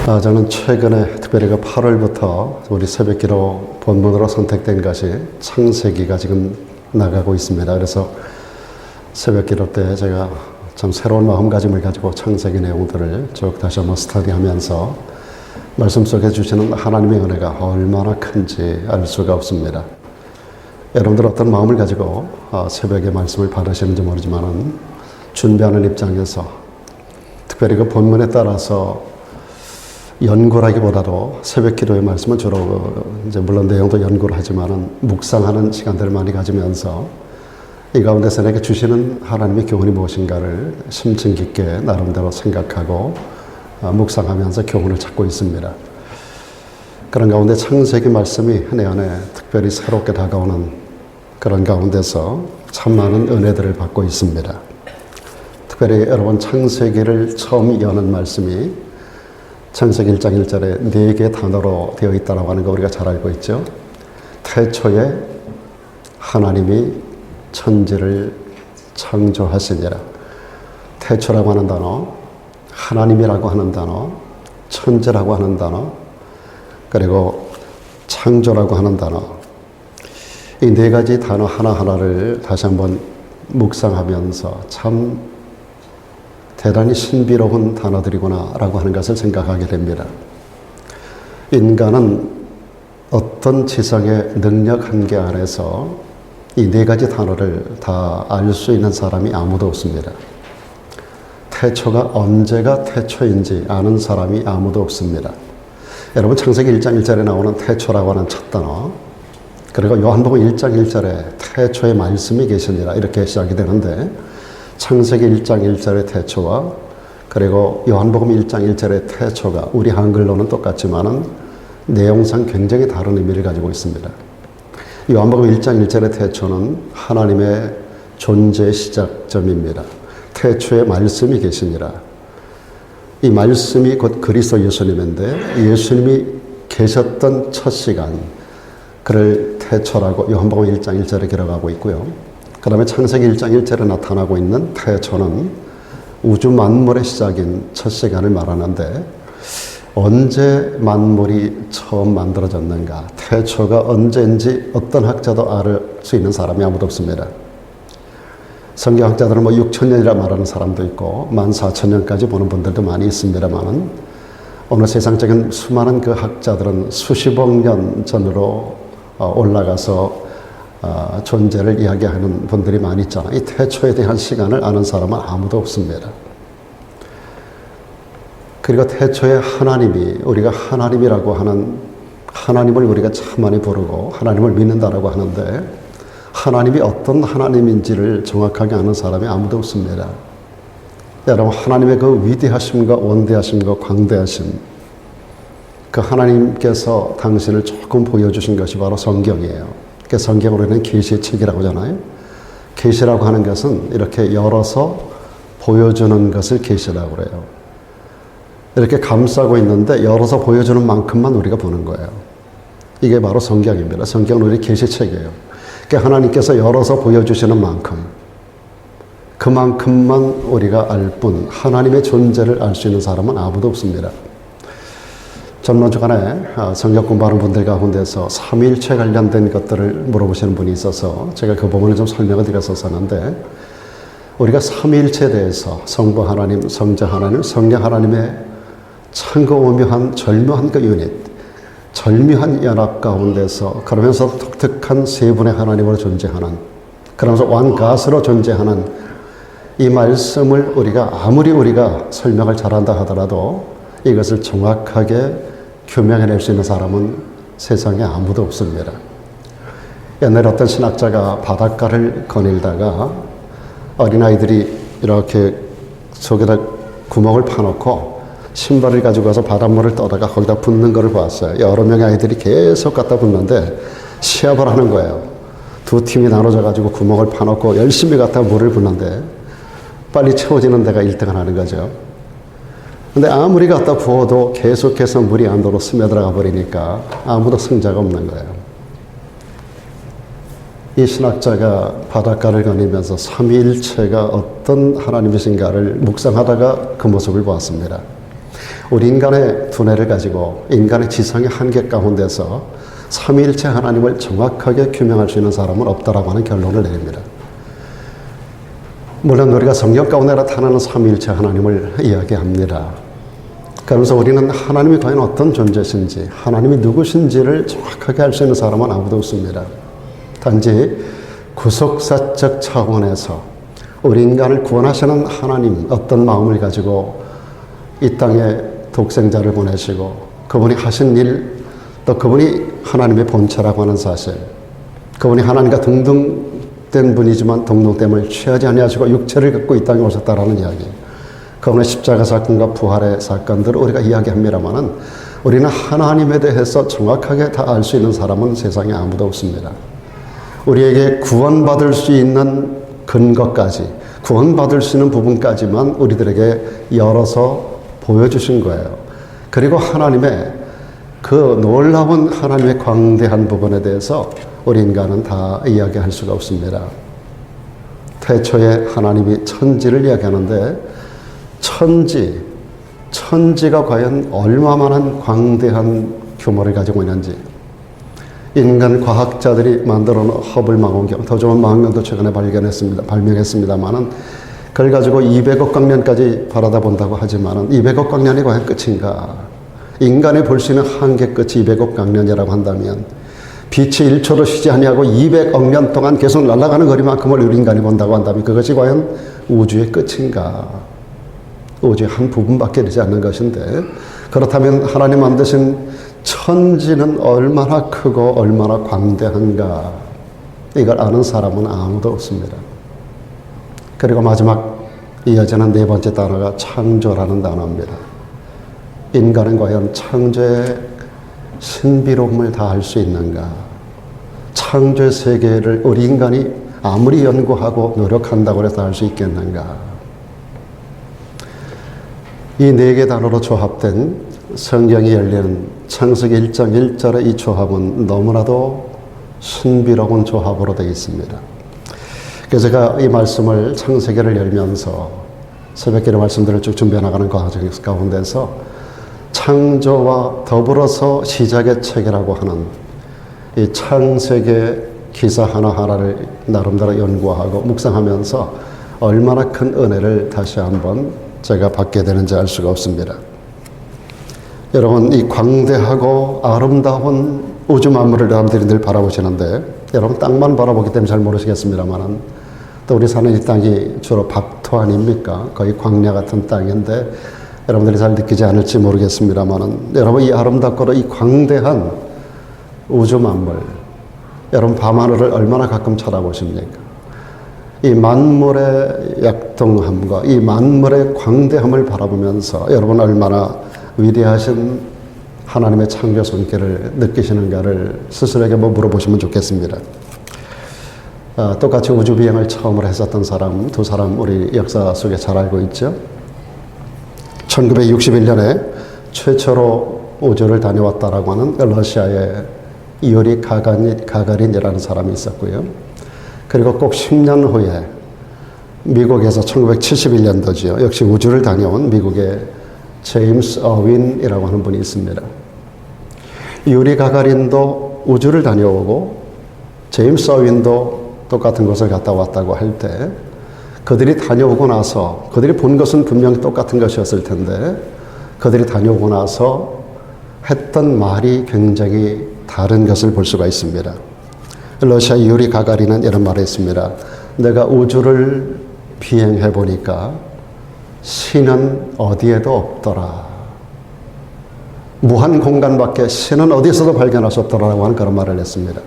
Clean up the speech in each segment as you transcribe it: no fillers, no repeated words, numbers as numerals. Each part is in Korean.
저는 최근에 특별히 8월부터 우리 새벽기도 본문으로 선택된 것이 창세기가 지금 나가고 있습니다. 그래서 새벽기도 때 제가 참 새로운 마음가짐을 가지고 창세기 내용들을 쭉 다시 한번 스터디하면서 말씀 속에 주시는 하나님의 은혜가 얼마나 큰지 알 수가 없습니다. 여러분들 어떤 마음을 가지고 새벽에 말씀을 받으시는지 모르지만은 준비하는 입장에서 특별히 그 본문에 따라서 연구라기보다도 새벽 기도의 말씀은 주로 이제 물론 내용도 연구를 하지만은 묵상하는 시간들을 많이 가지면서 이 가운데서 내게 주시는 하나님의 교훈이 무엇인가를 심층 깊게 나름대로 생각하고 묵상하면서 교훈을 찾고 있습니다. 그런 가운데 창세기 말씀이 내 안에 특별히 새롭게 다가오는 그런 가운데서 참 많은 은혜들을 받고 있습니다. 특별히 여러분 창세기를 처음 여는 말씀이 창세기 1장 1절에 4개의 단어로 되어 있다고 하는 거 우리가 잘 알고 있죠. 태초에 하나님이 천지를 창조하시니라. 태초라고 하는 단어, 하나님이라고 하는 단어, 천지라고 하는 단어, 그리고 창조라고 하는 단어. 이 4가지 단어 하나하나를 다시 한번 묵상하면서 참 대단히 신비로운 단어들이구나 라고 하는 것을 생각하게 됩니다. 인간은 어떤 지성의 능력 한계 안에서 이 4가지 단어를 다 알 수 있는 사람이 아무도 없습니다. 태초가 언제가 태초인지 아는 사람이 아무도 없습니다. 여러분 창세기 1장 1절에 나오는 태초라고 하는 첫 단어, 그리고 요한복음 1장 1절에 태초에 말씀이 계시니라 이렇게 시작이 되는데 창세기 1장 1절의 태초와 그리고 요한복음 1장 1절의 태초가 우리 한글로는 똑같지만은 내용상 굉장히 다른 의미를 가지고 있습니다. 요한복음 1장 1절의 태초는 하나님의 존재 시작점입니다. 태초에 말씀이 계시니라. 이 말씀이 곧 그리스도 예수님인데 예수님이 계셨던 첫 시간, 그를 태초라고 요한복음 1장 1절에 기록하고 있고요. 그 다음에 창세기 1장 1절에 나타나고 있는 태초는 우주 만물의 시작인 첫 시간을 말하는데 언제 만물이 처음 만들어졌는가, 태초가 언제인지 어떤 학자도 알 수 있는 사람이 아무도 없습니다. 성경학자들은 6,000년이라 말하는 사람도 있고 14,000년까지 보는 분들도 많이 있습니다만 오늘 세상적인 수많은 그 학자들은 수십억 년 전으로 올라가서 존재를 이야기하는 분들이 많이 있잖아요. 이 태초에 대한 시간을 아는 사람은 아무도 없습니다. 그리고 태초에 하나님이, 우리가 하나님이라고 하는, 하나님을 우리가 참 많이 부르고 하나님을 믿는다라고 하는데 하나님이 어떤 하나님인지를 정확하게 아는 사람이 아무도 없습니다. 여러분 하나님의 그 위대하심과 원대하심과 광대하심, 그 하나님께서 당신을 조금 보여주신 것이 바로 성경이에요. 그 성경으로는 계시의 책이라고 하잖아요. 계시라고 하는 것은 이렇게 열어서 보여주는 것을 계시라고 그래요. 이렇게 감싸고 있는데 열어서 보여주는 만큼만 우리가 보는 거예요. 이게 바로 성경입니다. 성경은 우리 계시책이에요. 그러니까 하나님께서 열어서 보여주시는 만큼, 그만큼만 우리가 알 뿐 하나님의 존재를 알 수 있는 사람은 아무도 없습니다. 전번 주간에 성경 공부하는 분들 가운데서 삼위일체 관련된 것들을 물어보시는 분이 있어서 제가 그 부분을 좀 설명을 드렸었는데 우리가 삼위일체에 대해서 성부 하나님, 성자 하나님, 성령 하나님의 참고 오묘한 절묘한 그 유닛, 절묘한 연합 가운데서 그러면서 독특한 세 분의 하나님으로 존재하는, 그러면서 완가스로 존재하는 이 말씀을 아무리 우리가 설명을 잘한다 하더라도 이것을 정확하게 규명해낼 수 있는 사람은 세상에 아무도 없습니다. 옛날에 어떤 신학자가 바닷가를 거닐다가 어린아이들이 이렇게 속에다 구멍을 파놓고 신발을 가지고 가서 바닷물을 떠다가 거기다 붓는 것을 봤어요. 여러 명의 아이들이 계속 갖다 붓는데 시합을 하는 거예요. 두 팀이 나눠져 가지고 구멍을 파놓고 열심히 갖다 물을 붓는데 빨리 채워지는 데가 1등을 하는 거죠. 근데 아무리 갖다 부어도 계속해서 물이 안으로 스며들어가 버리니까 아무도 승자가 없는 거예요. 이 신학자가 바닷가를 거니면서 삼위일체가 어떤 하나님이신가를 묵상하다가 그 모습을 보았습니다. 우리 인간의 두뇌를 가지고 인간의 지성의 한계 가운데서 삼위일체 하나님을 정확하게 규명할 수 있는 사람은 없다라고 하는 결론을 내립니다. 물론 우리가 성경 가운데 나타나는 삼위일체 하나님을 이야기합니다. 그러면서 우리는 하나님이 과연 어떤 존재신지, 하나님이 누구신지를 정확하게 알 수 있는 사람은 아무도 없습니다. 단지 구속사적 차원에서 우리 인간을 구원하시는 하나님, 어떤 마음을 가지고 이 땅에 독생자를 보내시고 그분이 하신 일, 또 그분이 하나님의 본체라고 하는 사실, 그분이 하나님과 동등된 분이지만 동등됨을 취하지 아니하시고 육체를 갖고 이 땅에 오셨다라는 이야기, 그분의 십자가 사건과 부활의 사건들을 우리가 이야기합니다만은 우리는 하나님에 대해서 정확하게 다 알 수 있는 사람은 세상에 아무도 없습니다. 우리에게 구원받을 수 있는 근거까지, 구원받을 수 있는 부분까지만 우리들에게 열어서 보여주신 거예요. 그리고 하나님의 그 놀라운 하나님의 광대한 부분에 대해서 우리 인간은 다 이야기할 수가 없습니다. 태초에 하나님이 천지를 이야기하는데 천지가 과연 얼마만한 광대한 규모를 가지고 있는지, 인간 과학자들이 만들어 놓은 허블 망원경, 더 좋은 망원경도 최근에 발명했습니다만은 그걸 가지고 200억 광년까지 바라다 본다고 하지만은 200억 광년이 과연 끝인가? 인간이 볼 수 있는 한계 끝이 200억 광년이라고 한다면 빛이 1초도 쉬지 아니하고 200억 년 동안 계속 날아가는 거리만큼을 우리 인간이 본다고 한다면 그것이 과연 우주의 끝인가? 우주의 한 부분밖에 되지 않는 것인데, 그렇다면 하나님 만드신 천지는 얼마나 크고 얼마나 광대한가, 이걸 아는 사람은 아무도 없습니다. 그리고 마지막 이어지는 네 번째 단어가 창조라는 단어입니다. 인간은 과연 창조의 신비로움을 다 알 수 있는가? 창조의 세계를 우리 인간이 아무리 연구하고 노력한다고 해서 알 수 있겠는가? 이 네 개 단어로 조합된 성경이 열리는 창세기 1장 1절의 이 조합은 너무나도 신비로운 조합으로 되어 있습니다. 그래서 제가 이 말씀을 창세기를 열면서 새벽기도 말씀들을 쭉 준비해 나가는 과정 가운데서 창조와 더불어서 시작의 책이라고 하는 이 창세기 기사 하나하나를 나름대로 연구하고 묵상하면서 얼마나 큰 은혜를 다시 한번 제가 받게 되는지 알 수가 없습니다. 여러분, 이 광대하고 아름다운 우주 만물을 여러분들이 늘 바라보시는데, 여러분 땅만 바라보기 때문에 잘 모르시겠습니다만은 또 우리 사는 이 땅이 주로 박토 아닙니까? 거의 광야 같은 땅인데 여러분들이 잘 느끼지 않을지 모르겠습니다만은, 여러분 이 아름답고도 이 광대한 우주 만물, 여러분 밤하늘을 얼마나 가끔 쳐다보십니까? 이 만물의 약동함과 이 만물의 광대함을 바라보면서 여러분 얼마나 위대하신 하나님의 창조 손길을 느끼시는가를 스스로에게 물어보시면 좋겠습니다. 똑같이 우주 비행을 처음으로 했었던 사람, 두 사람 우리 역사 속에 잘 알고 있죠. 1961년에 최초로 우주를 다녀왔다라고 하는 러시아의 유리 가가린이라는 사람이 있었고요. 그리고 꼭 10년 후에 미국에서 1971년도지요. 역시 우주를 다녀온 미국의 제임스 어윈이라고 하는 분이 있습니다. 유리 가가린도 우주를 다녀오고 제임스 어윈도 똑같은 곳을 갔다 왔다고 할 때, 그들이 다녀오고 나서 그들이 본 것은 분명히 똑같은 것이었을 텐데 그들이 다녀오고 나서 했던 말이 굉장히 다른 것을 볼 수가 있습니다. 러시아 유리 가가린은 이런 말을 했습니다. 내가 우주를 비행해 보니까 신은 어디에도 없더라. 무한 공간밖에 신은 어디서도 발견할 수 없더라라고 하는 그런 말을 했습니다.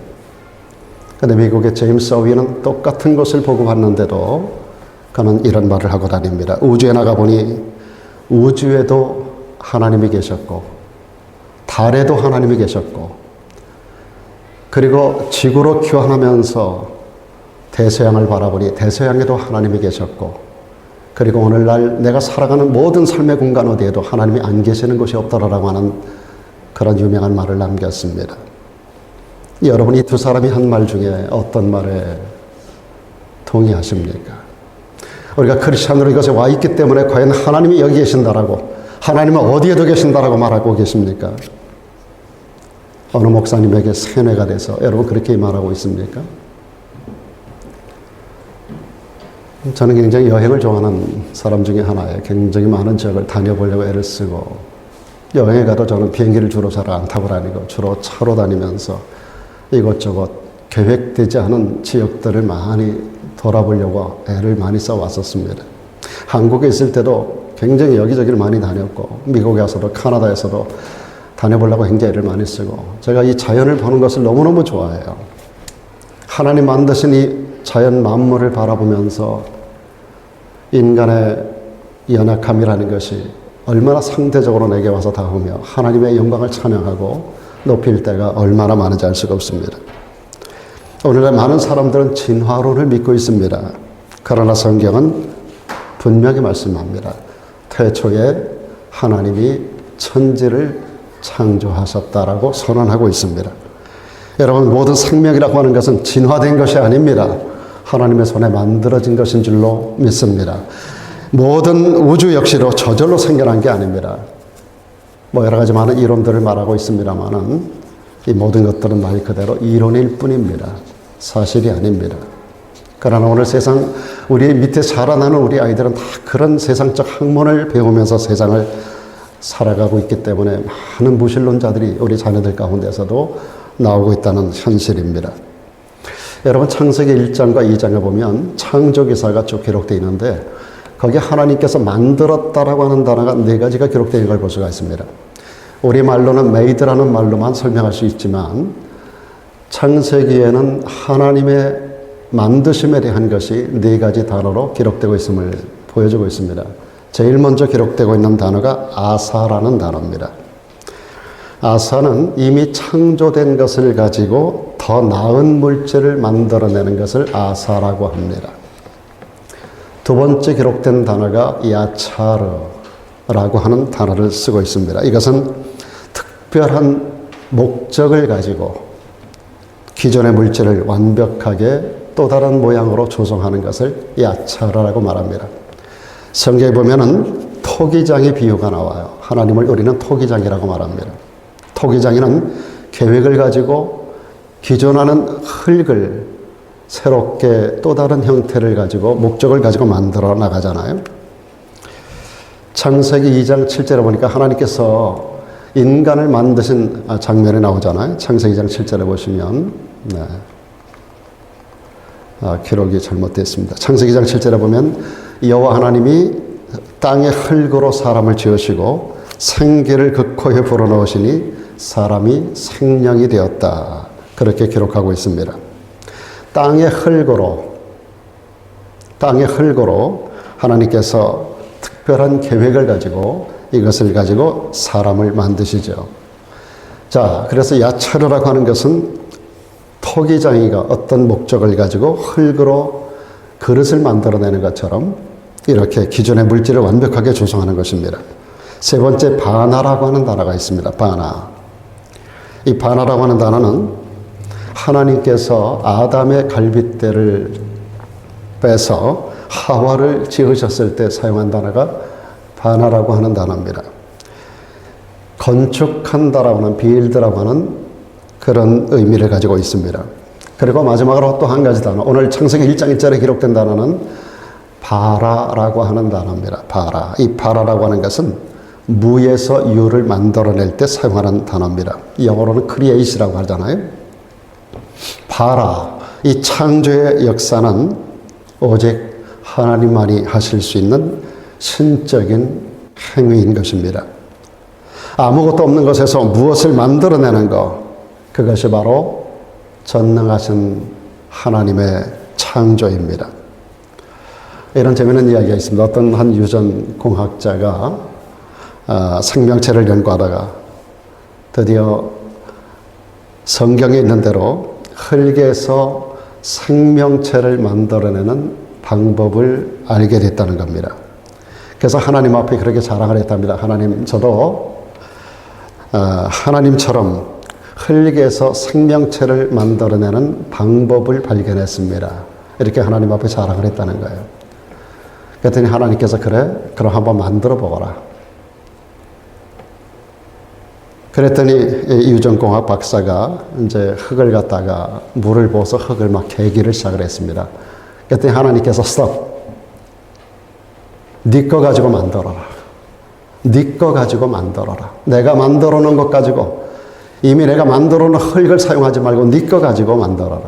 그런데 미국의 제임스 어윈은 똑같은 것을 보고 봤는데도 그는 이런 말을 하고 다닙니다. 우주에 나가보니 우주에도 하나님이 계셨고 달에도 하나님이 계셨고, 그리고 지구로 귀환하면서 대서양을 바라보니 대서양에도 하나님이 계셨고, 그리고 오늘날 내가 살아가는 모든 삶의 공간 어디에도 하나님이 안 계시는 곳이 없더라라고 하는 그런 유명한 말을 남겼습니다. 여러분, 이 두 사람이 한 말 중에 어떤 말에 동의하십니까? 우리가 크리스찬으로 이것에 와 있기 때문에 과연 하나님이 여기 계신다라고, 하나님은 어디에도 계신다라고 말하고 계십니까? 어느 목사님에게 세뇌가 돼서 여러분 그렇게 말하고 있습니까? 저는 굉장히 여행을 좋아하는 사람 중에 하나예요. 굉장히 많은 지역을 다녀보려고 애를 쓰고, 여행에 가도 저는 비행기를 주로 잘 안 타고 다니고 주로 차로 다니면서 이것저것 계획되지 않은 지역들을 많이 돌아보려고 애를 많이 써왔었습니다. 한국에 있을 때도 굉장히 여기저기를 많이 다녔고, 미국에 와서도 캐나다에서도 다녀보려고 굉장히 애를 많이 쓰고, 제가 이 자연을 보는 것을 너무너무 좋아해요. 하나님 만드신 이 자연 만물을 바라보면서 인간의 연약함이라는 것이 얼마나 상대적으로 내게 와서 닿으며 하나님의 영광을 찬양하고 높일 때가 얼마나 많은지 알 수가 없습니다. 오늘날 많은 사람들은 진화론을 믿고 있습니다. 그러나 성경은 분명히 말씀합니다. 태초에 하나님이 천지를 창조하셨다라고 선언하고 있습니다. 여러분, 모든 생명이라고 하는 것은 진화된 것이 아닙니다. 하나님의 손에 만들어진 것인 줄로 믿습니다. 모든 우주 역시도 저절로 생겨난 게 아닙니다. 여러 가지 많은 이론들을 말하고 있습니다만은 이 모든 것들은 말 그대로 이론일 뿐입니다. 사실이 아닙니다. 그러나 오늘 세상, 우리 밑에 자라나는 우리 아이들은 다 그런 세상적 학문을 배우면서 세상을 살아가고 있기 때문에 많은 무신론자들이 우리 자녀들 가운데서도 나오고 있다는 현실입니다. 여러분, 창세기 1장과 2장에 보면 창조기사가 쭉 기록되어 있는데 거기에 하나님께서 만들었다라고 하는 단어가 4가지가 기록되어 있는 걸 볼 수가 있습니다. 우리말로는 made라는 말로만 설명할 수 있지만 창세기에는 하나님의 만드심에 대한 것이 4가지 단어로 기록되고 있음을 보여주고 있습니다. 제일 먼저 기록되고 있는 단어가 아사라는 단어입니다. 아사는 이미 창조된 것을 가지고 더 나은 물질을 만들어내는 것을 아사라고 합니다. 두 번째 기록된 단어가 야차르라고 하는 단어를 쓰고 있습니다. 이것은 특별한 목적을 가지고 기존의 물질을 완벽하게 또 다른 모양으로 조성하는 것을 야차르라고 말합니다. 성경에 보면은 토기장의 비유가 나와요. 하나님을 우리는 토기장이라고 말합니다. 토기장이는 계획을 가지고 기존하는 흙을 새롭게 또 다른 형태를 가지고 목적을 가지고 만들어 나가잖아요. 창세기 2장 7절에 보니까 하나님께서 인간을 만드신 장면이 나오잖아요. 창세기 2장 7절에 보시면 기록이 잘못됐습니다. 창세기 2장 7절에 보면 여호와 하나님이 땅의 흙으로 사람을 지으시고 생기를 그 코에 불어넣으시니 사람이 생명이 되었다. 그렇게 기록하고 있습니다. 땅의 흙으로 하나님께서 특별한 계획을 가지고 이것을 가지고 사람을 만드시죠. 자, 그래서 야차르라고 하는 것은 토기장이가 어떤 목적을 가지고 흙으로 그릇을 만들어내는 것처럼 이렇게 기존의 물질을 완벽하게 조성하는 것입니다. 세 번째, 바나라고 하는 단어가 있습니다. 바나. 이 바나라고 하는 단어는 하나님께서 아담의 갈빗대를 빼서 하와를 지으셨을 때 사용한 단어가 바나라고 하는 단어입니다. 건축한다라고 하는, 빌드라고 하는 그런 의미를 가지고 있습니다. 그리고 마지막으로 또 한 가지 단어, 오늘 창세기 1장 1절에 기록된 단어는 바라라고 하는 단어입니다. 바라. 이 바라라고 하는 것은 무에서 유를 만들어낼 때 사용하는 단어입니다. 영어로는 create라고 하잖아요. 바라, 이 창조의 역사는 오직 하나님만이 하실 수 있는 신적인 행위인 것입니다. 아무것도 없는 것에서 무엇을 만들어내는 것, 그것이 바로 전능하신 하나님의 창조입니다. 이런 재미있는 이야기가 있습니다. 어떤 한 유전 공학자가 생명체를 연구하다가 드디어 성경에 있는 대로 흙에서 생명체를 만들어내는 방법을 알게 됐다는 겁니다. 그래서 하나님 앞에 그렇게 자랑을 했답니다. 하나님, 저도 하나님처럼 흙에서 생명체를 만들어내는 방법을 발견했습니다. 이렇게 하나님 앞에 자랑을 했다는 거예요. 그랬더니 하나님께서 그래? 그럼 한번 만들어 보거라. 그랬더니 유전공학 박사가 이제 흙을 갖다가 물을 부어서 흙을 막 개기를 시작을 했습니다. 그랬더니 하나님께서 스톱. 네 거 가지고 만들어라. 네 거 가지고 만들어라. 내가 만들어 놓은 것 가지고, 이미 내가 만들어 놓은 흙을 사용하지 말고 네 거 가지고 만들어라.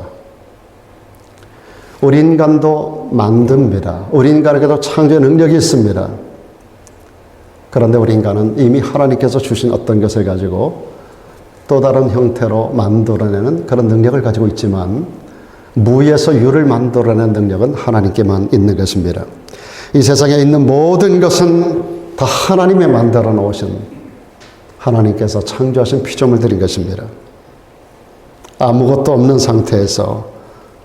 우리 인간도 만듭니다. 우리 인간에게도 창조의 능력이 있습니다. 그런데 우리 인간은 이미 하나님께서 주신 어떤 것을 가지고 또 다른 형태로 만들어내는 그런 능력을 가지고 있지만, 무에서 유를 만들어내는 능력은 하나님께만 있는 것입니다. 이 세상에 있는 모든 것은 다 하나님이 만들어 놓으신, 하나님께서 창조하신 피조물들인 것입니다. 아무것도 없는 상태에서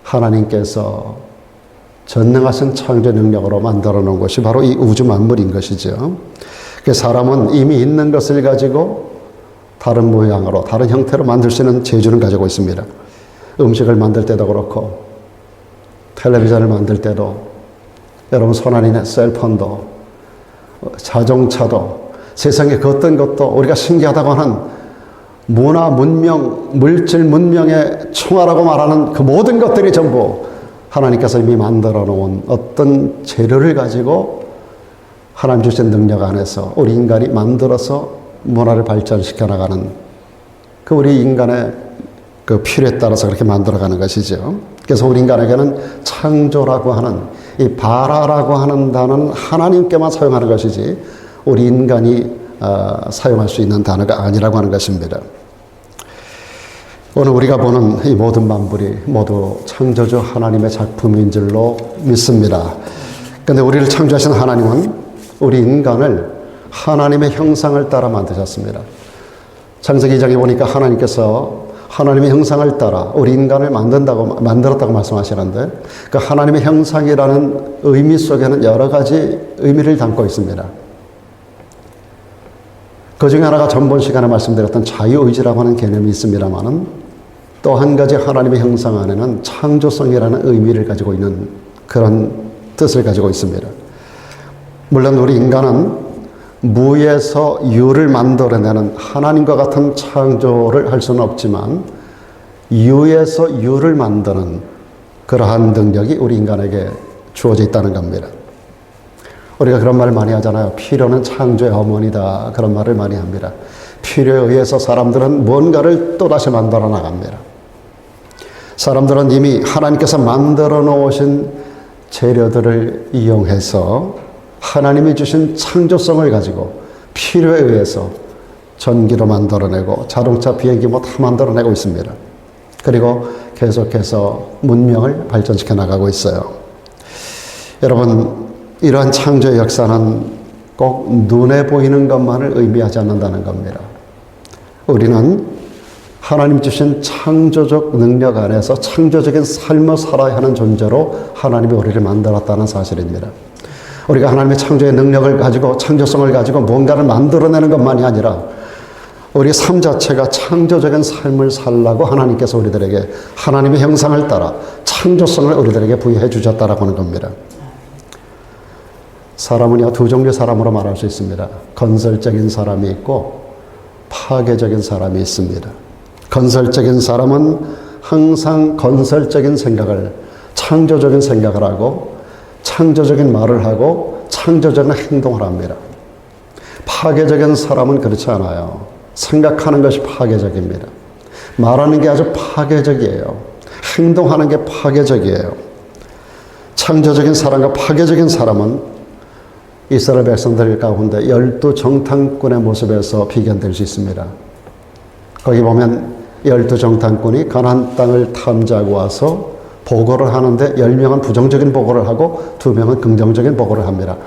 하나님께서 전능하신 창조 능력으로 만들어 놓은 것이 바로 이 우주 만물인 것이죠. 그 사람은 이미 있는 것을 가지고 다른 모양으로, 다른 형태로 만들 수 있는 재주는 가지고 있습니다. 음식을 만들 때도 그렇고, 텔레비전을 만들 때도, 여러분 손안에 셀폰도, 자동차도, 세상에 그 어떤 것도 우리가 신기하다고 하는 문화, 문명, 물질 문명의 총화라고 말하는 그 모든 것들이 전부 하나님께서 이미 만들어 놓은 어떤 재료를 가지고 하나님 주신 능력 안에서 우리 인간이 만들어서 문화를 발전시켜 나가는, 그 우리 인간의 그 필요에 따라서 그렇게 만들어가는 것이죠. 그래서 우리 인간에게는 창조라고 하는, 이 바라라고 하는 단어는 하나님께만 사용하는 것이지 우리 인간이 사용할 수 있는 단어가 아니라고 하는 것입니다. 오늘 우리가 보는 이 모든 만물이 모두 창조주 하나님의 작품인 줄로 믿습니다. 그런데 우리를 창조하신 하나님은 우리 인간을 하나님의 형상을 따라 만드셨습니다. 창세기 2장에 보니까 하나님께서 하나님의 형상을 따라 우리 인간을 만들었다고 말씀하시는데, 그 하나님의 형상이라는 의미 속에는 여러 가지 의미를 담고 있습니다. 그 중에 하나가 전번 시간에 말씀드렸던 자유의지라고 하는 개념이 있습니다만은, 또 한 가지 하나님의 형상 안에는 창조성이라는 의미를 가지고 있는 그런 뜻을 가지고 있습니다. 물론 우리 인간은 무에서 유를 만들어내는 하나님과 같은 창조를 할 수는 없지만, 유에서 유를 만드는 그러한 능력이 우리 인간에게 주어져 있다는 겁니다. 우리가 그런 말을 많이 하잖아요. 필요는 창조의 어머니다. 그런 말을 많이 합니다. 필요에 의해서 사람들은 뭔가를 또다시 만들어 나갑니다. 사람들은 이미 하나님께서 만들어 놓으신 재료들을 이용해서 하나님이 주신 창조성을 가지고 필요에 의해서 전기로 만들어내고 자동차, 비행기 뭐 다 만들어내고 있습니다. 그리고 계속해서 문명을 발전시켜 나가고 있어요. 여러분, 이러한 창조의 역사는 꼭 눈에 보이는 것만을 의미하지 않는다는 겁니다. 우리는 하나님 주신 창조적 능력 안에서 창조적인 삶을 살아야 하는 존재로 하나님이 우리를 만들었다는 사실입니다. 우리가 하나님의 창조의 능력을 가지고, 창조성을 가지고 뭔가를 만들어내는 것만이 아니라 우리 삶 자체가 창조적인 삶을 살라고 하나님께서 우리들에게 하나님의 형상을 따라 창조성을 우리들에게 부여해 주셨다라고 하는 겁니다. 사람은요, 두 종류의 사람으로 말할 수 있습니다. 건설적인 사람이 있고 파괴적인 사람이 있습니다. 건설적인 사람은 항상 건설적인 생각을, 창조적인 생각을 하고 창조적인 말을 하고 창조적인 행동을 합니다. 파괴적인 사람은 그렇지 않아요. 생각하는 것이 파괴적입니다. 말하는 게 아주 파괴적이에요. 행동하는 게 파괴적이에요. 창조적인 사람과 파괴적인 사람은 이스라엘 백성들 가운데 12정탐꾼의 모습에서 비견될 수 있습니다. 거기 보면 12정탐꾼이 가나안 땅을 탐지하고 와서 보고를 하는데 10명은 부정적인 보고를 하고 2명은 긍정적인 보고를 합니다.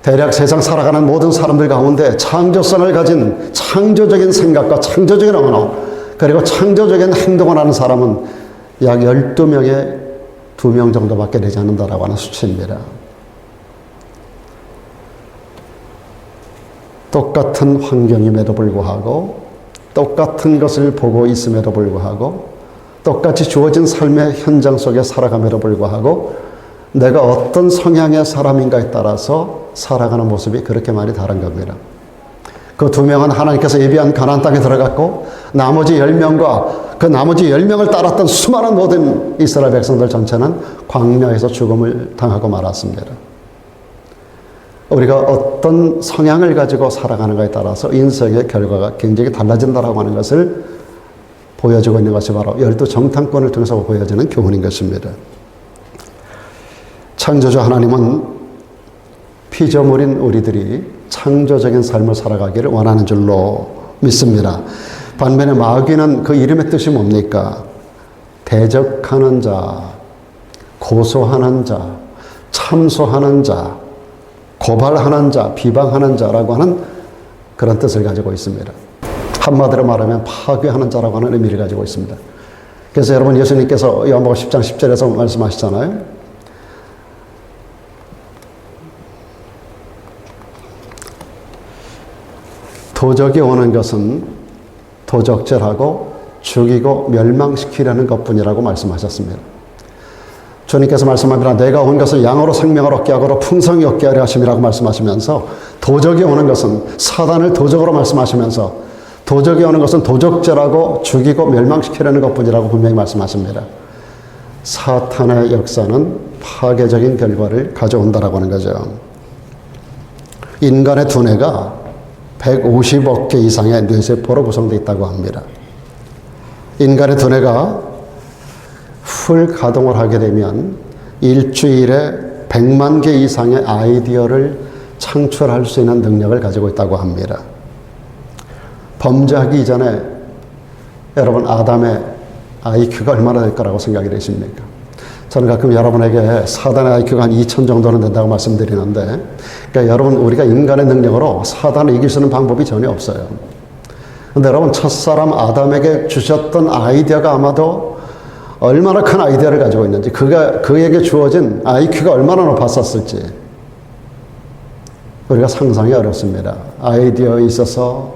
대략 세상 살아가는 모든 사람들 가운데 창조성을 가진 창조적인 생각과 창조적인 언어, 그리고 창조적인 행동을 하는 사람은 약 12명에 2명 정도밖에 되지 않는다라고 하는 수치입니다. 똑같은 환경임에도 불구하고, 똑같은 것을 보고 있음에도 불구하고, 똑같이 주어진 삶의 현장 속에 살아감에도 불구하고 내가 어떤 성향의 사람인가에 따라서 살아가는 모습이 그렇게 많이 다른 겁니다. 그 2명은 하나님께서 예비한 가나안 땅에 들어갔고 나머지 10명과 그 나머지 10명을 따랐던 수많은 모든 이스라엘 백성들 전체는 광야에서 죽음을 당하고 말았습니다. 우리가 어떤 성향을 가지고 살아가는가에 따라서 인생의 결과가 굉장히 달라진다라고 하는 것을 보여주고 있는 것이 바로 12정탐꾼을 통해서 보여지는 교훈인 것입니다. 창조주 하나님은 피조물인 우리들이 창조적인 삶을 살아가기를 원하는 줄로 믿습니다. 반면에 마귀는 그 이름의 뜻이 뭡니까? 대적하는 자, 고소하는 자, 참소하는 자, 고발하는 자, 비방하는 자라고 하는 그런 뜻을 가지고 있습니다. 한마디로 말하면 파괴하는 자라고 하는 의미를 가지고 있습니다. 그래서 여러분 예수님께서 요한복음 10장 10절에서 말씀하시잖아요. 도적이 오는 것은 도적질하고 죽이고 멸망시키려는 것뿐이라고 말씀하셨습니다. 주님께서 말씀합니다. 내가 온 것은 양으로 생명을 얻게 하고 풍성히 얻게 하려 하심이라고 말씀하시면서 도적이 오는 것은 사단을 도적으로 말씀하시면서 도적이 오는 것은 도적질하고 죽이고 멸망시키려는 것뿐이라고 분명히 말씀하십니다. 사탄의 역사는 파괴적인 결과를 가져온다라고 하는 거죠. 인간의 두뇌가 150억 개 이상의 뇌세포로 구성되어 있다고 합니다. 인간의 두뇌가 풀 가동을 하게 되면 일주일에 100만 개 이상의 아이디어를 창출할 수 있는 능력을 가지고 있다고 합니다. 범죄하기 이전에 여러분 아담의 IQ가 얼마나 될 거라고 생각이 되십니까? 저는 가끔 여러분에게 사단의 IQ가 한 2000 정도는 된다고 말씀드리는데, 그러니까 여러분 우리가 인간의 능력으로 사단을 이길 수 있는 방법이 전혀 없어요. 그런데 여러분 첫사람 아담에게 주셨던 아이디어가 아마도 얼마나 큰 아이디어를 가지고 있는지, 그에게 주어진 IQ가 얼마나 높았었을지 우리가 상상이 어렵습니다. 아이디어에 있어서,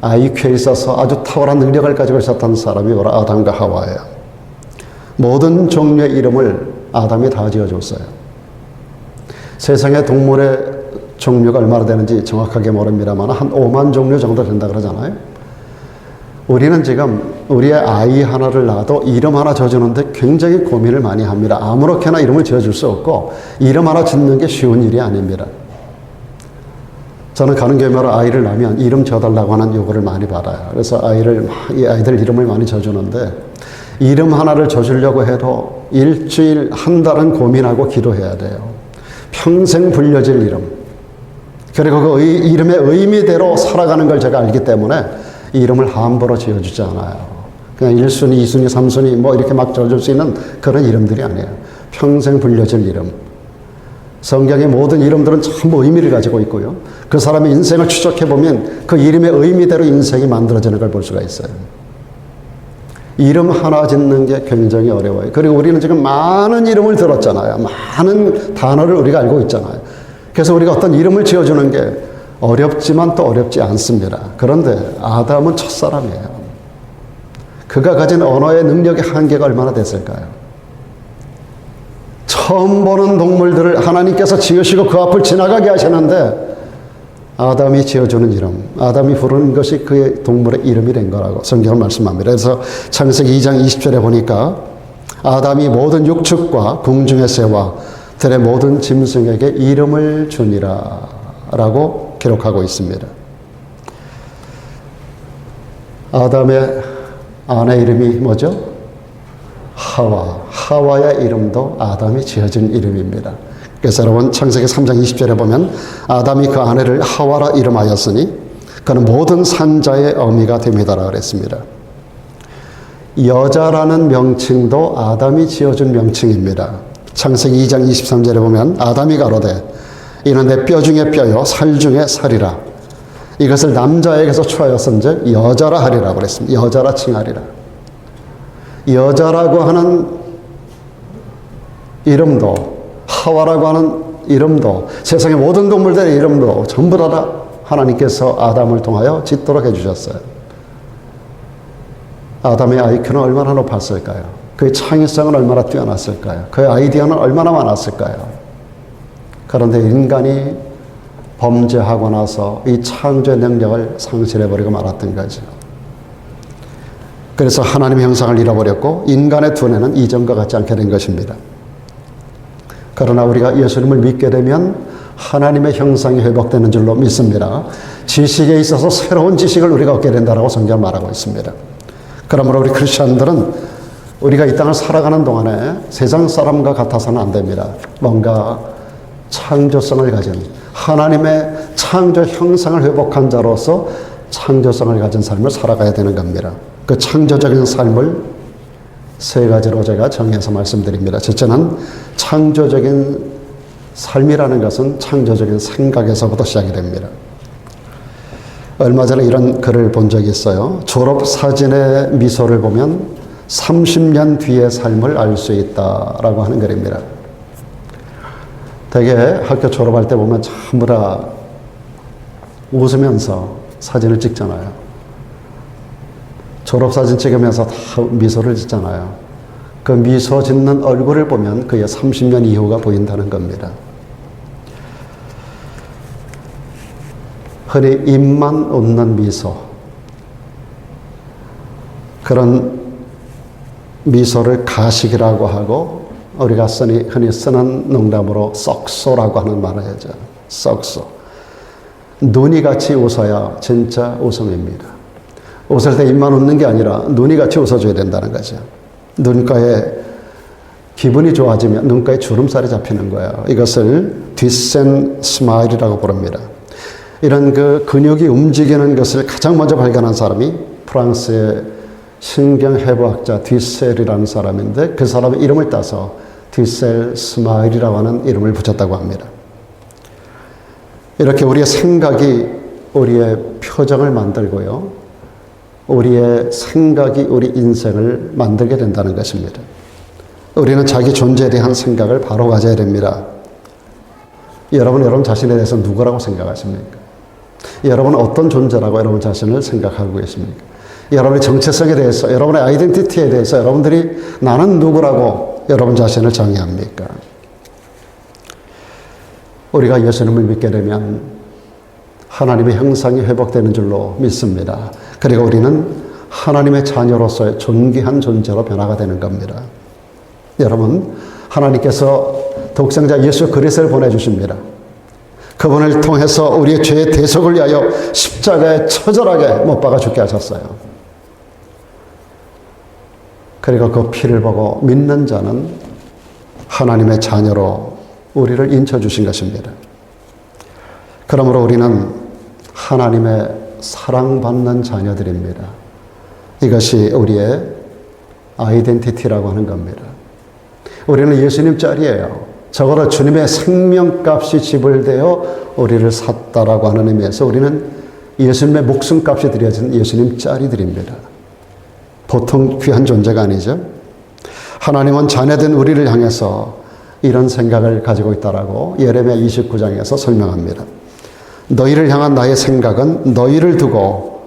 IQ에 있어서 아주 탁월한 능력을 가지고 있었던 사람이 바로 아담과 하와예요. 모든 종류의 이름을 아담이 다 지어줬어요. 세상의 동물의 종류가 얼마나 되는지 정확하게 모릅니다만 한 5만 종류 정도 된다 그러잖아요. 우리는 지금 우리의 아이 하나를 낳아도 이름 하나 지어주는데 굉장히 고민을 많이 합니다. 아무렇게나 이름을 지어줄 수 없고 이름 하나 짓는 게 쉬운 일이 아닙니다. 저는 가는 교회마다 아이를 낳으면 이름 지어달라고 하는 요구를 많이 받아요. 그래서 아이들 이름을 많이 지어주는데 이름 하나를 지어주려고 해도 일주일, 한 달은 고민하고 기도해야 돼요. 평생 불려질 이름. 그리고 그 이름의 의미대로 살아가는 걸 제가 알기 때문에 이름을 함부로 지어주지 않아요. 그냥 1순위, 2순위, 3순위 뭐 이렇게 막 지어줄 수 있는 그런 이름들이 아니에요. 평생 불려질 이름. 성경의 모든 이름들은 전부 의미를 가지고 있고요. 그 사람의 인생을 추적해보면 그 이름의 의미대로 인생이 만들어지는 걸 볼 수가 있어요. 이름 하나 짓는 게 굉장히 어려워요. 그리고 우리는 지금 많은 이름을 들었잖아요. 많은 단어를 우리가 알고 있잖아요. 그래서 우리가 어떤 이름을 지어주는 게 어렵지만 또 어렵지 않습니다. 그런데 아담은 첫사람이에요. 그가 가진 언어의 능력의 한계가 얼마나 됐을까요? 처음 보는 동물들을 하나님께서 지으시고 그 앞을 지나가게 하시는데 아담이 지어주는 이름, 아담이 부르는 것이 그의 동물의 이름이 된 거라고 성경은 말씀합니다. 그래서 창세기 2장 20절에 보니까 아담이 모든 육축과 궁중의 새와 들의 모든 짐승에게 이름을 주니라 라고 기록하고 있습니다. 아담의 아내 이름이 뭐죠? 하와의 이름도 아담이 지어준 이름입니다. 그래서 여러분 창세기 3장 20절에 보면 아담이 그 아내를 하와라 이름하였으니 그는 모든 산자의 어미가 됩니다라 그랬습니다. 여자라는 명칭도 아담이 지어준 명칭입니다. 창세기 2장 23절에 보면 아담이 가로되 이는 내 뼈 중에 뼈요 살 중에 살이라. 이것을 남자에게서 취하였은즉 여자라 하리라 그랬습니다. 여자라 칭하리라. 여자라고 하는 이름도 하와라고 하는 이름도 세상의 모든 동물들의 이름도 전부 다 하나님께서 아담을 통하여 짓도록 해주셨어요. 아담의 IQ는 얼마나 높았을까요? 그의 창의성은 얼마나 뛰어났을까요? 그의 아이디어는 얼마나 많았을까요? 그런데 인간이 범죄하고 나서 이 창조의 능력을 상실해버리고 말았던 거죠. 그래서 하나님의 형상을 잃어버렸고 인간의 두뇌는 이전과 같지 않게 된 것입니다. 그러나 우리가 예수님을 믿게 되면 하나님의 형상이 회복되는 줄로 믿습니다. 지식에 있어서 새로운 지식을 우리가 얻게 된다고 성경은 말하고 있습니다. 그러므로 우리 크리스천들은 우리가 이 땅을 살아가는 동안에 세상 사람과 같아서는 안 됩니다. 뭔가 창조성을 가진 하나님의 창조 형상을 회복한 자로서 창조성을 가진 삶을 살아가야 되는 겁니다. 그 창조적인 삶을 세 가지로 제가 정해서 말씀드립니다. 첫째는 창조적인 삶이라는 것은 창조적인 생각에서부터 시작이 됩니다. 얼마 전에 이런 글을 본 적이 있어요. 졸업 사진의 미소를 보면 30년 뒤의 삶을 알 수 있다라고 하는 글입니다. 되게 학교 졸업할 때 보면 전부 다 웃으면서 사진을 찍잖아요. 졸업사진 찍으면서 다 미소를 짓잖아요. 그 미소 짓는 얼굴을 보면 그의 30년 이후가 보인다는 겁니다. 흔히 입만 웃는 미소, 그런 미소를 가식이라고 하고 우리가 흔히 쓰는 농담으로 썩소라고 하는 말을 하죠. 썩소. 눈이 같이 웃어야 진짜 웃음입니다. 웃을 때 입만 웃는 게 아니라 눈이 같이 웃어줘야 된다는 거죠. 눈가에 기분이 좋아지면 눈가에 주름살이 잡히는 거예요. 이것을 뒷센 스마일이라고 부릅니다. 이런 그 근육이 움직이는 것을 가장 먼저 발견한 사람이 프랑스의 신경해부학자 뒷셀이라는 사람인데 그 사람의 이름을 따서 뒷셀 스마일이라고 하는 이름을 붙였다고 합니다. 이렇게 우리의 생각이 우리의 표정을 만들고요. 우리의 생각이 우리 인생을 만들게 된다는 것입니다. 우리는 자기 존재에 대한 생각을 바로 가져야 됩니다. 여러분 자신에 대해서 누구라고 생각하십니까? 여러분은 어떤 존재라고 여러분 자신을 생각하고 계십니까? 여러분의 정체성에 대해서, 여러분의 아이덴티티에 대해서 여러분들이 나는 누구라고 여러분 자신을 정의합니까? 우리가 예수님을 믿게 되면 하나님의 형상이 회복되는 줄로 믿습니다. 그리고 우리는 하나님의 자녀로서의 존귀한 존재로 변화가 되는 겁니다. 여러분, 하나님께서 독생자 예수 그리스도를 보내주십니다. 그분을 통해서 우리의 죄의 대속을 위하여 십자가에 처절하게 못 박아 죽게 하셨어요. 그리고 그 피를 보고 믿는 자는 하나님의 자녀로 우리를 인쳐주신 것입니다. 그러므로 우리는 하나님의 사랑받는 자녀들입니다. 이것이 우리의 아이덴티티라고 하는 겁니다. 우리는 예수님 짤이에요. 적어도 주님의 생명값이 지불되어 우리를 샀다라고 하는 의미에서 우리는 예수님의 목숨값이 들여진 예수님 짤이들입니다. 보통 귀한 존재가 아니죠. 하나님은 자녀된 우리를 향해서 이런 생각을 가지고 있다라고 예레미야 29장에서 설명합니다. 너희를 향한 나의 생각은 너희를 두고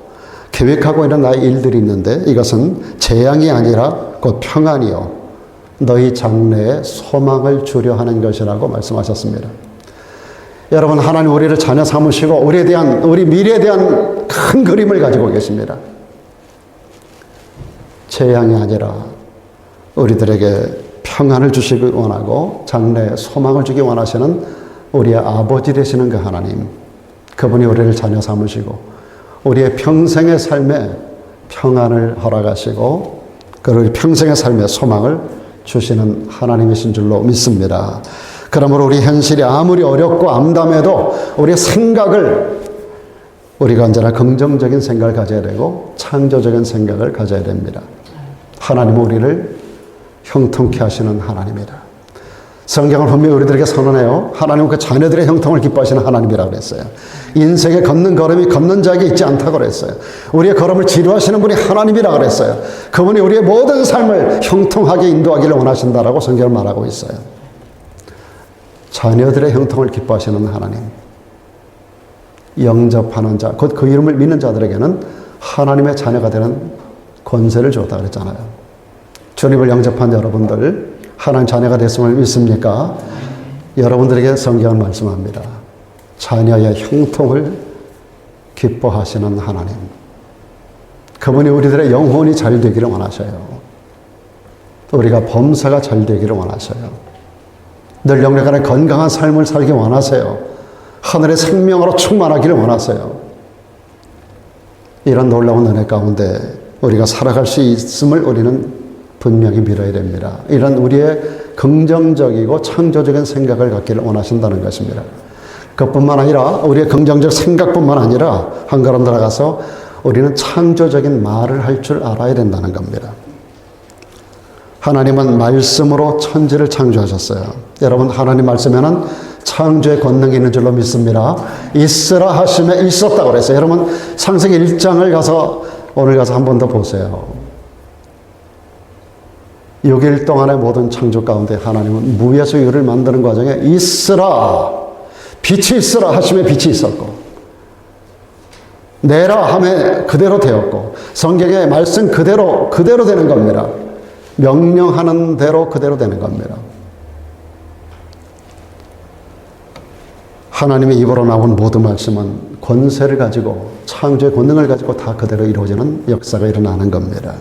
계획하고 있는 나의 일들이 있는데 이것은 재앙이 아니라 곧 평안이요 너희 장래에 소망을 주려 하는 것이라고 말씀하셨습니다. 여러분, 하나님 우리를 자녀 삼으시고 우리 미래에 대한 큰 그림을 가지고 계십니다. 재앙이 아니라 우리들에게 평안을 주시기 원하고 장래에 소망을 주기 원하시는 우리의 아버지 되시는 그 하나님, 그분이 우리를 자녀 삼으시고 우리의 평생의 삶에 평안을 허락하시고 그리고 평생의 삶에 소망을 주시는 하나님이신 줄로 믿습니다. 그러므로 우리 현실이 아무리 어렵고 암담해도 우리의 생각을 우리가 언제나 긍정적인 생각을 가져야 되고 창조적인 생각을 가져야 됩니다. 하나님은 우리를 형통케 하시는 하나님이다. 성경을 분명히 우리들에게 선언해요. 하나님은 그 자녀들의 형통을 기뻐하시는 하나님이라고 그랬어요. 인생의 걷는 걸음이 걷는 자에게 있지 않다고 그랬어요. 우리의 걸음을 지루하시는 분이 하나님이라고 그랬어요. 그분이 우리의 모든 삶을 형통하게 인도하기를 원하신다라고 성경을 말하고 있어요. 자녀들의 형통을 기뻐하시는 하나님. 영접하는 자, 곧 그 이름을 믿는 자들에게는 하나님의 자녀가 되는 권세를 주었다 그랬잖아요. 주님을 영접한 여러분들, 하나님 자녀가 됐음을 믿습니까? 여러분들에게 성경은 말씀합니다. 자녀의 형통을 기뻐하시는 하나님. 그분이 우리들의 영혼이 잘 되기를 원하셔요. 우리가 범사가 잘 되기를 원하셔요. 늘 영력 안에 건강한 삶을 살기 원하세요. 하늘의 생명으로 충만하기를 원하세요. 이런 놀라운 은혜 가운데 우리가 살아갈 수 있음을 우리는 분명히 믿어야 됩니다. 이런 우리의 긍정적이고 창조적인 생각을 갖기를 원하신다는 것입니다. 그뿐만 아니라 우리의 긍정적 생각뿐만 아니라 한 걸음 들어가서 우리는 창조적인 말을 할 줄 알아야 된다는 겁니다. 하나님은 말씀으로 천지를 창조하셨어요. 여러분, 하나님 말씀에는 창조의 권능이 있는 줄로 믿습니다. 있으라 하심에 있었다고 그랬어요. 여러분, 창세기 1장을 오늘 가서 한 번 더 보세요. 6일 동안의 모든 창조 가운데 하나님은 무에서 유를 만드는 과정에 있으라, 빛이 있으라 하심에 빛이 있었고, 내라 함에 그대로 되었고, 성경의 말씀 그대로 되는 겁니다. 명령하는 대로 그대로 되는 겁니다. 하나님의 입으로 나온 모든 말씀은 권세를 가지고, 창조의 권능을 가지고 다 그대로 이루어지는 역사가 일어나는 겁니다.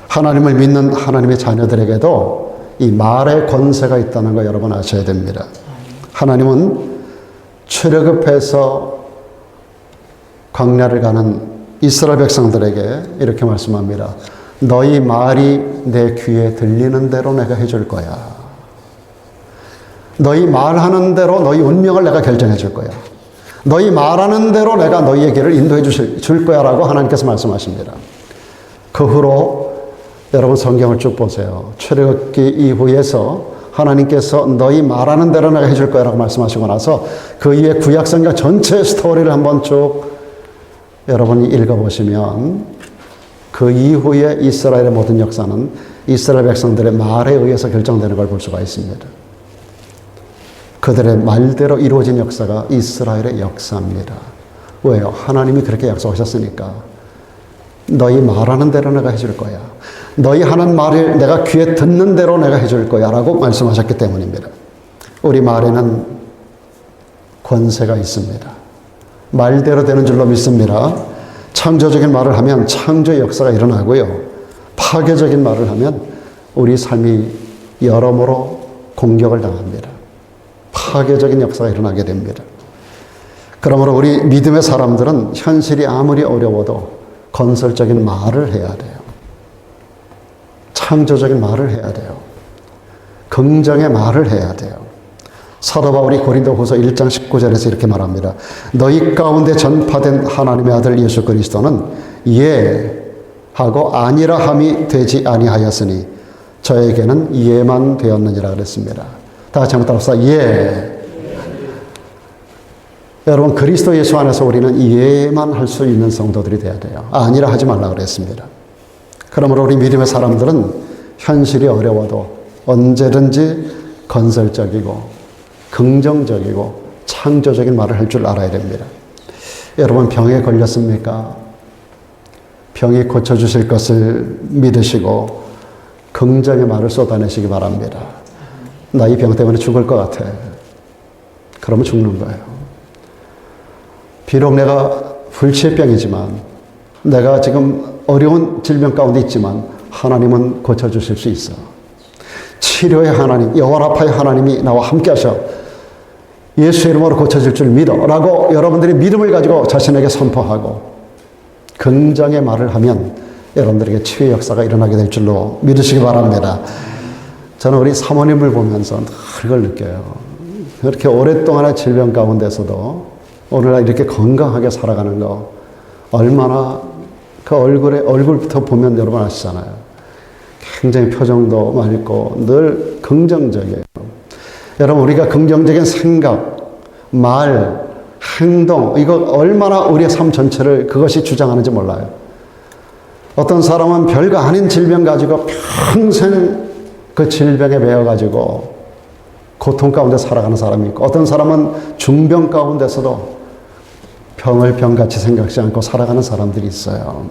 하나님을 믿는 하나님의 자녀들에게도 이 말의 권세가 있다는 거 여러분 아셔야 됩니다. 하나님은 출애굽해서 광야를 가는 이스라엘 백성들에게 이렇게 말씀합니다. 너희 말이 내 귀에 들리는 대로 내가 해줄 거야. 너희 말하는 대로 너희 운명을 내가 결정해 줄 거야. 너희 말하는 대로 내가 너희의 길을 인도해 줄 거야 라고 하나님께서 말씀하십니다. 그 후로 여러분 성경을 쭉 보세요. 출애굽기 이후에서 하나님께서 너희 말하는 대로 내가 해줄 거야 라고 말씀하시고 나서 그 이후에 구약성경 전체 스토리를 한번 쭉 여러분이 읽어보시면 그 이후에 이스라엘의 모든 역사는 이스라엘 백성들의 말에 의해서 결정되는 걸 볼 수가 있습니다. 그들의 말대로 이루어진 역사가 이스라엘의 역사입니다. 왜요? 하나님이 그렇게 약속하셨으니까. 너희 말하는 대로 내가 해줄 거야. 너희 하는 말을 내가 귀에 듣는 대로 내가 해줄 거야 라고 말씀하셨기 때문입니다. 우리 말에는 권세가 있습니다. 말대로 되는 줄로 믿습니다. 창조적인 말을 하면 창조의 역사가 일어나고요. 파괴적인 말을 하면 우리 삶이 여러모로 공격을 당합니다. 파괴적인 역사가 일어나게 됩니다. 그러므로 우리 믿음의 사람들은 현실이 아무리 어려워도 건설적인 말을 해야 돼요. 창조적인 말을 해야 돼요. 긍정의 말을 해야 돼요. 사도 바울이 고린도후서 1장 19절에서 이렇게 말합니다. 너희 가운데 전파된 하나님의 아들 예수 그리스도는 예 하고 아니라 함이 되지 아니하였으니 저에게는 예만 되었느니라 그랬습니다. 다 같이 한번 따라서 예. 여러분, 그리스도 예수 안에서 우리는 예만 할 수 있는 성도들이 돼야 돼요. 아니라 하지 말라 그랬습니다. 그러므로 우리 믿음의 사람들은 현실이 어려워도 언제든지 건설적이고 긍정적이고 창조적인 말을 할 줄 알아야 됩니다. 여러분, 병에 걸렸습니까? 병이 고쳐주실 것을 믿으시고 긍정의 말을 쏟아내시기 바랍니다. 나 이 병 때문에 죽을 것 같아. 그러면 죽는 거예요. 비록 내가 불치병이지만, 내가 지금 어려운 질병 가운데 있지만 하나님은 고쳐주실 수 있어. 치료의 하나님, 여호와라파의 하나님이 나와 함께 하셔. 예수의 이름으로 고쳐질 줄 믿어 라고 여러분들이 믿음을 가지고 자신에게 선포하고 긍정의 말을 하면 여러분들에게 치유의 역사가 일어나게 될 줄로 믿으시기 바랍니다. 저는 우리 사모님을 보면서 그걸 느껴요. 그렇게 오랫동안의 질병 가운데서도 오늘날 이렇게 건강하게 살아가는 거 얼마나 그 얼굴부터 보면 여러분 아시잖아요. 굉장히 표정도 맑고 늘 긍정적이에요. 여러분, 우리가 긍정적인 생각, 말, 행동, 이거 얼마나 우리의 삶 전체를 그것이 주장하는지 몰라요. 어떤 사람은 별거 아닌 질병 가지고 평생 그 질병에 매여가지고 고통 가운데 살아가는 사람이 있고, 어떤 사람은 중병 가운데서도 병을 병같이 생각지 않고 살아가는 사람들이 있어요.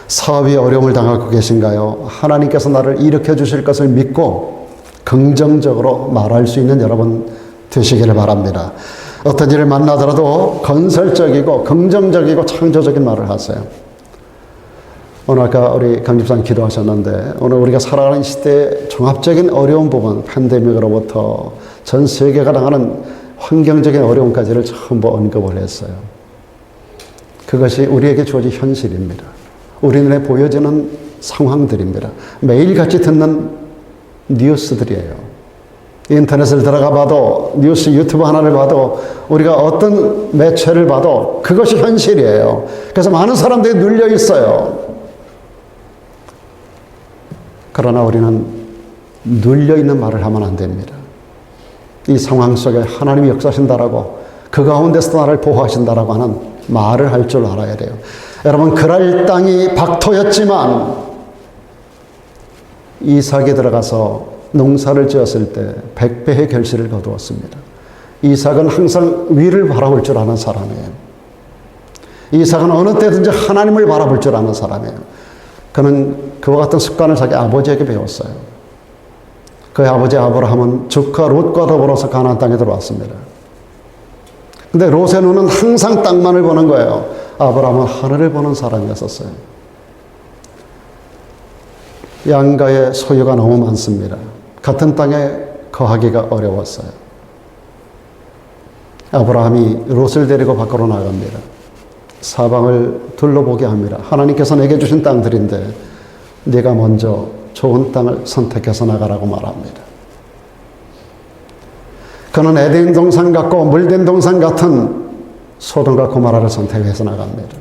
사업이 어려움을 당하고 계신가요? 하나님께서 나를 일으켜 주실 것을 믿고 긍정적으로 말할 수 있는 여러분 되시기를 바랍니다. 어떤 일을 만나더라도 건설적이고 긍정적이고 창조적인 말을 하세요. 오늘 아까 우리 강집사님 기도하셨는데 오늘 우리가 살아가는 시대의 종합적인 어려운 부분, 팬데믹으로부터 전 세계가 당하는 환경적인 어려움까지를 전부 언급을 했어요. 그것이 우리에게 주어진 현실입니다. 우리 눈에 보여지는 상황들입니다. 매일같이 듣는 뉴스들이에요. 인터넷을 들어가 봐도 뉴스 유튜브 하나를 봐도 우리가 어떤 매체를 봐도 그것이 현실이에요. 그래서 많은 사람들이 눌려 있어요. 그러나 우리는 눌려있는 말을 하면 안 됩니다. 이 상황 속에 하나님이 역사하신다라고 그 가운데서 나를 보호하신다라고 하는 말을 할 줄 알아야 돼요. 여러분, 그랄 땅이 박토였지만 이삭이 들어가서 농사를 지었을 때 100배의 결실을 거두었습니다. 이삭은 항상 위를 바라볼 줄 아는 사람이에요. 이삭은 어느 때든지 하나님을 바라볼 줄 아는 사람이에요. 그는 그와 같은 습관을 자기 아버지에게 배웠어요. 그의 아버지 아브라함은 조카 롯과 더불어서 가나안 땅에 들어왔습니다. 근데 롯의 눈은 항상 땅만을 보는 거예요. 아브라함은 하늘을 보는 사람이었었어요. 양가의 소유가 너무 많습니다. 같은 땅에 거하기가 어려웠어요. 아브라함이 롯을 데리고 밖으로 나갑니다. 사방을 둘러보게 합니다. 하나님께서 내게 주신 땅들인데 네가 먼저 좋은 땅을 선택해서 나가라고 말합니다. 그는 에덴 동산 같고 물된 동산 같은 소돔과 고모라를 선택해서 나갑니다.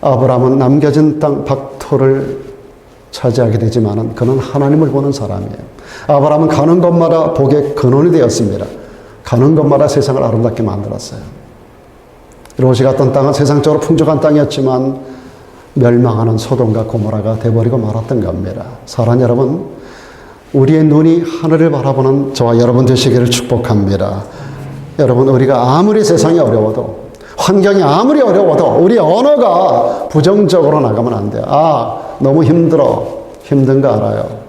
아브라함은 남겨진 땅 박토를 차지하게 되지만 그는 하나님을 보는 사람이에요. 아브라함은 가는 곳마다 복의 근원이 되었습니다. 가는 곳마다 세상을 아름답게 만들었어요. 롯이 갔던 땅은 세상적으로 풍족한 땅이었지만 멸망하는 소돔과 고모라가 돼버리고 말았던 겁니다. 사랑하는 여러분, 우리의 눈이 하늘을 바라보는 저와 여러분 되시기를 축복합니다. 여러분, 우리가 아무리 세상이 어려워도 환경이 아무리 어려워도 우리 언어가 부정적으로 나가면 안 돼요. 너무 힘들어. 힘든 거 알아요.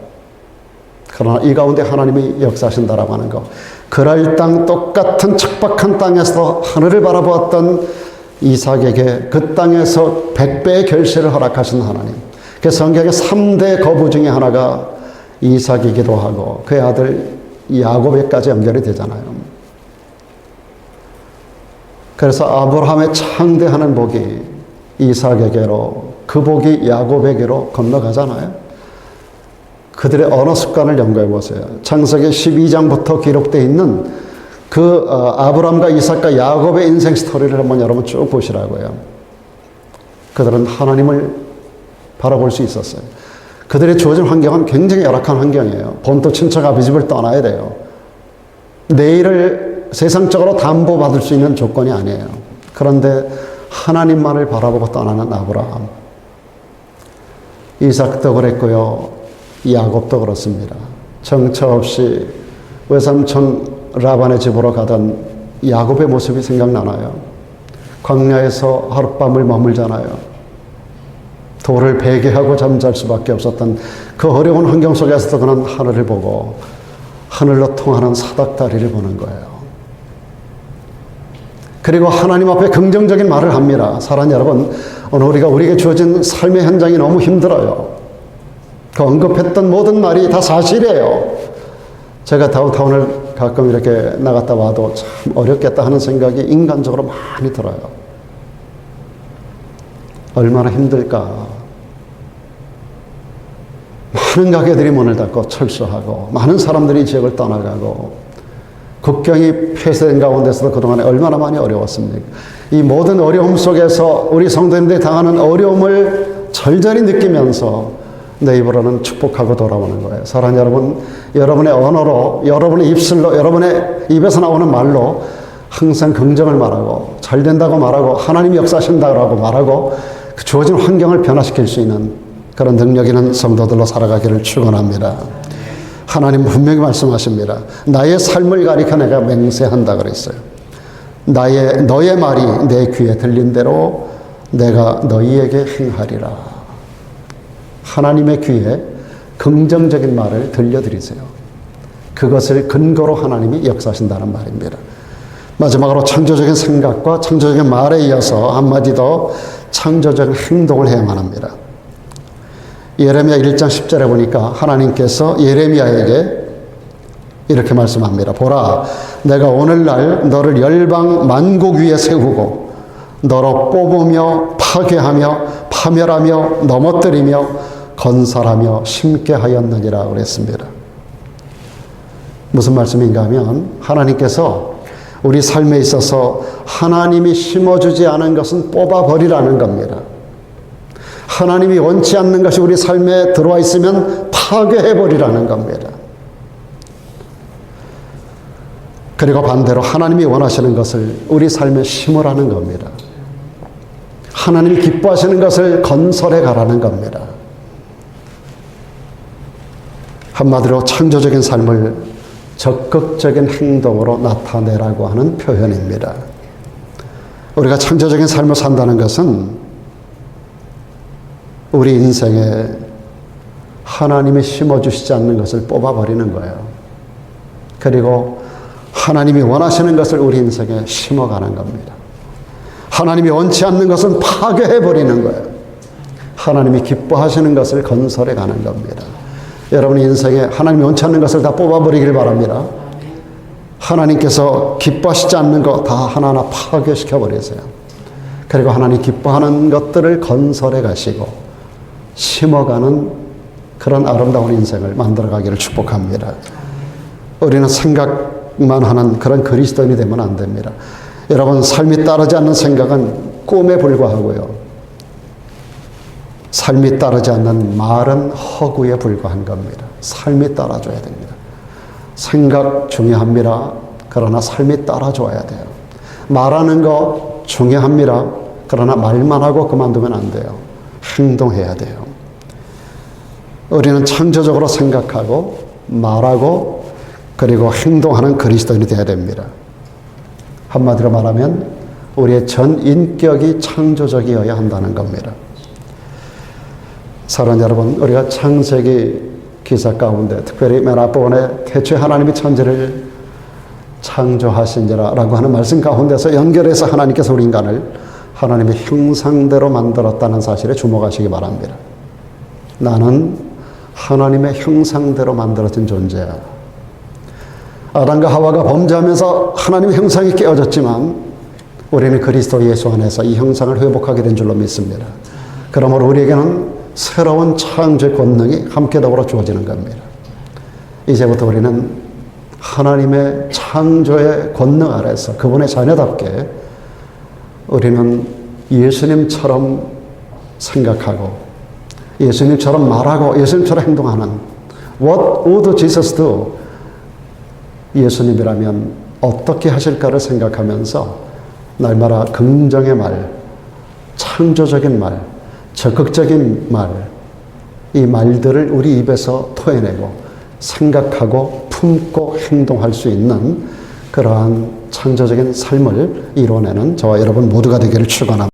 그러나 이 가운데 하나님이 역사하신다라고 하는 거. 그랄 땅 똑같은 척박한 땅에서 하늘을 바라보았던 이삭에게 그 땅에서 100배의 결실을 허락하신 하나님. 그 성경의 3대 거부 중에 하나가 이삭이기도 하고 그의 아들 야곱에까지 연결이 되잖아요. 그래서 아브라함의 창대하는 복이 이삭에게로, 그 복이 야곱에게로 건너가잖아요. 그들의 언어 습관을 연구해 보세요. 창세기 12장부터 기록되어 있는 그 아브라함과 이삭과 야곱의 인생 스토리를 한번 여러분 쭉 보시라고요. 그들은 하나님을 바라볼 수 있었어요. 그들의 주어진 환경은 굉장히 열악한 환경이에요. 본토 친척 아비 집을 떠나야 돼요. 내일을 세상적으로 담보받을 수 있는 조건이 아니에요. 그런데 하나님만을 바라보고 떠나는 아브라함. 이삭도 그랬고요. 야곱도 그렇습니다. 정처 없이 외삼촌 라반의 집으로 가던 야곱의 모습이 생각나나요? 광야에서 하룻밤을 머물잖아요. 돌을 베개하고 잠잘 수밖에 없었던 그 어려운 환경 속에서도 그는 하늘을 보고 하늘로 통하는 사닥다리를 보는 거예요. 그리고 하나님 앞에 긍정적인 말을 합니다. 사랑하는 여러분, 오늘 우리에게 주어진 삶의 현장이 너무 힘들어요. 그 언급했던 모든 말이 다 사실이에요. 제가 다운타운을 가끔 이렇게 나갔다 와도 참 어렵겠다 하는 생각이 인간적으로 많이 들어요. 얼마나 힘들까. 많은 가게들이 문을 닫고 철수하고 많은 사람들이 지역을 떠나가고 국경이 폐쇄된 가운데서도 그동안에 얼마나 많이 어려웠습니까? 이 모든 어려움 속에서 우리 성도님들이 당하는 어려움을 절절히 느끼면서 내 입으로는 축복하고 돌아오는 거예요. 사랑하는 여러분, 여러분의 언어로, 여러분의 입술로, 여러분의 입에서 나오는 말로 항상 긍정을 말하고 잘 된다고 말하고 하나님이 역사하신다고 말하고 그 주어진 환경을 변화시킬 수 있는 그런 능력 있는 성도들로 살아가기를 축원합니다. 하나님 분명히 말씀하십니다. 나의 삶을 가리켜 내가 맹세한다 그랬어요. 너의 말이 내 귀에 들린 대로 내가 너희에게 행하리라. 하나님의 귀에 긍정적인 말을 들려드리세요. 그것을 근거로 하나님이 역사하신다는 말입니다. 마지막으로 창조적인 생각과 창조적인 말에 이어서 한마디 더 창조적인 행동을 해야만 합니다. 예레미야 1장 10절에 보니까 하나님께서 예레미야에게 이렇게 말씀합니다. 보라, 내가 오늘날 너를 열방 만국 위에 세우고 너로 뽑으며 파괴하며 파멸하며 넘어뜨리며 건설하며 심게 하였느니라 그랬습니다. 무슨 말씀인가 하면 하나님께서 우리 삶에 있어서 하나님이 심어주지 않은 것은 뽑아버리라는 겁니다. 하나님이 원치 않는 것이 우리 삶에 들어와 있으면 파괴해버리라는 겁니다. 그리고 반대로 하나님이 원하시는 것을 우리 삶에 심으라는 겁니다. 하나님이 기뻐하시는 것을 건설해 가라는 겁니다. 한마디로 창조적인 삶을 적극적인 행동으로 나타내라고 하는 표현입니다. 우리가 창조적인 삶을 산다는 것은 우리 인생에 하나님이 심어주시지 않는 것을 뽑아버리는 거예요. 그리고 하나님이 원하시는 것을 우리 인생에 심어가는 겁니다. 하나님이 원치 않는 것은 파괴해버리는 거예요. 하나님이 기뻐하시는 것을 건설해 가는 겁니다. 여러분 인생에 하나님이 원치 않는 것을 다 뽑아버리길 바랍니다. 하나님께서 기뻐하시지 않는 거 다 하나하나 파괴시켜 버리세요. 그리고 하나님 기뻐하는 것들을 건설해 가시고 심어가는 그런 아름다운 인생을 만들어가기를 축복합니다. 우리는 생각만 하는 그런 그리스도인이 되면 안 됩니다. 여러분 삶이 따르지 않는 생각은 꿈에 불과하고요. 삶이 따르지 않는 말은 허구에 불과한 겁니다. 삶이 따라줘야 됩니다. 생각 중요합니다. 그러나 삶이 따라줘야 돼요. 말하는 거 중요합니다. 그러나 말만 하고 그만두면 안 돼요. 행동해야 돼요. 우리는 창조적으로 생각하고 말하고 그리고 행동하는 그리스도인이 되어야 됩니다. 한마디로 말하면 우리의 전 인격이 창조적이어야 한다는 겁니다. 사랑하는 여러분, 우리가 창세기 기사 가운데 특별히 맨 앞부분에 태초에 하나님이 천지를 창조하신지라라고 하는 말씀 가운데서 연결해서 하나님께서 우리 인간을 하나님의 형상대로 만들었다는 사실에 주목하시기 바랍니다. 나는 하나님의 형상대로 만들어진 존재야. 아담과 하와가 범죄하면서 하나님의 형상이 깨어졌지만 우리는 그리스도 예수 안에서 이 형상을 회복하게 된 줄로 믿습니다. 그러므로 우리에게는 새로운 창조의 권능이 함께 더불어 주어지는 겁니다. 이제부터 우리는 하나님의 창조의 권능 아래서 그분의 자녀답게 우리는 예수님처럼 생각하고 예수님처럼 말하고 예수님처럼 행동하는 What would Jesus do? 예수님이라면 어떻게 하실까를 생각하면서 날마다 긍정의 말, 창조적인 말, 적극적인 말, 이 말들을 우리 입에서 토해내고 생각하고 품고 행동할 수 있는 그러한 창조적인 삶을 이뤄내는 저와 여러분 모두가 되기를 축원합니다.